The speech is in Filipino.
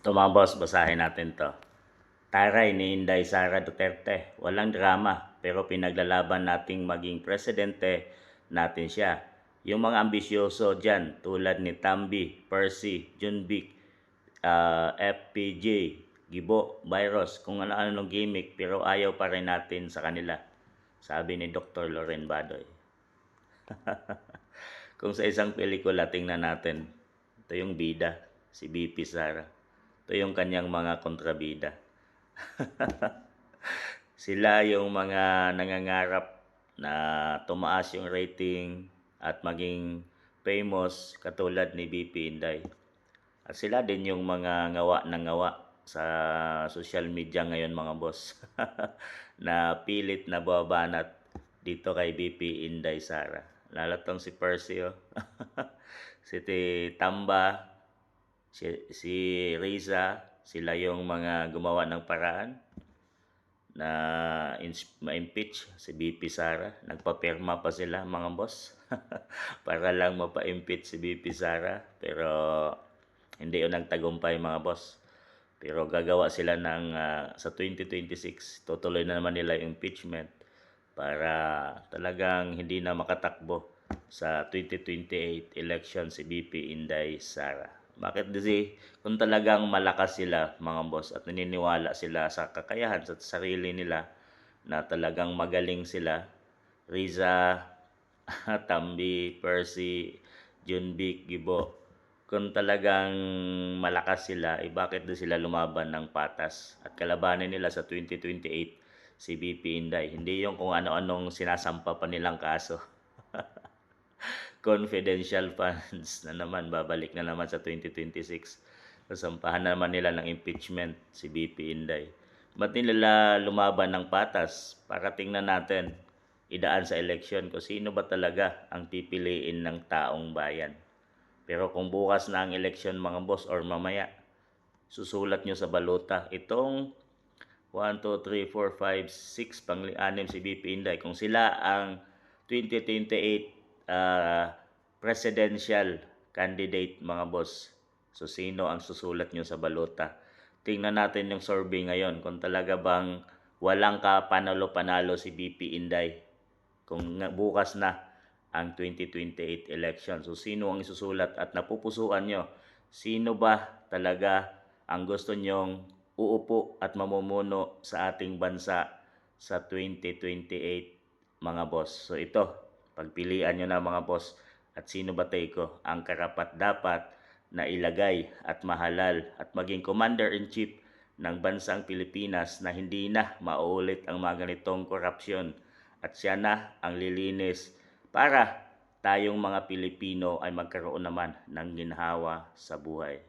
Ito mga boss, basahin natin to. Taray ni Inday Sara Duterte, walang drama, pero pinaglalaban nating maging presidente natin siya. Yung mga ambisyoso dyan, tulad ni Tambi, Percy, Junbic, FPJ, Gibo, Virus, kung ano-anong gimmick, pero ayaw pa rin natin sa kanila. Sabi ni Dr. Loren Badoy. Kung sa isang pelikula, tingnan natin, ito yung bida, si BP Sara. Ito yung kanyang mga kontrabida. Sila yung mga nangangarap na tumaas yung rating at maging famous katulad ni BP Inday. At sila din yung mga ngawa ng ngawa sa social media ngayon mga boss. Na pilit na babanat dito kay BP Inday Sara. Lalatong si Percy, oh. Si Tamba, si Riza, sila yung mga gumawa ng paraan na ma-impeach si BP Sara. Nagpapirma pa sila mga boss para lang mapa-impeach si BP Sara, pero hindi yun nagtagumpay mga boss. Pero gagawa sila ng sa 2026, tutuloy na naman nila yung impeachment para talagang hindi na makatakbo sa 2028 election si BP Inday Sara. Bakit kasi kung talagang malakas sila mga boss at naniniwala sila sa kakayahan sa sarili nila na talagang magaling sila, Riza, Tambi, Percy, Junbic, Gibo, kung talagang malakas sila, bakit doon sila lumaban ng patas at kalabanin nila sa 2028 si BP Inday. Hindi yung kung ano-anong sinasampa pa nilang kaso. Confidential funds na naman, babalik na naman sa 2026. Sasampahan na naman nila ng impeachment si BP Inday. Ba't nila lumaban ng patas? Para tingnan natin, idaan sa eleksyon kung sino ba talaga ang pipiliin ng taong bayan. Pero kung bukas na ang eleksyon mga boss or mamaya, susulat nyo sa balota itong 1, 2, 3, 4, 5, 6, pang-6 si BP Inday. Kung sila ang 2028 presidential candidate mga boss, so sino ang susulat nyo sa balota? Tingnan natin yung survey ngayon kung talaga bang walang panalo-panalo si BP Inday kung bukas na ang 2028 election. So sino ang isusulat at napupusuan nyo? Sino ba talaga ang gusto nyong uupo at mamumuno sa ating bansa sa 2028 mga boss? So ito, pagpilian nyo na mga boss, at sino ba ko ang karapat-dapat na ilagay at mahalal at maging commander-in-chief ng bansang Pilipinas na hindi na mauulit ang mga ganitong korupsyon at siya na ang lilinis para tayong mga Pilipino ay magkaroon naman ng ginhawa sa buhay.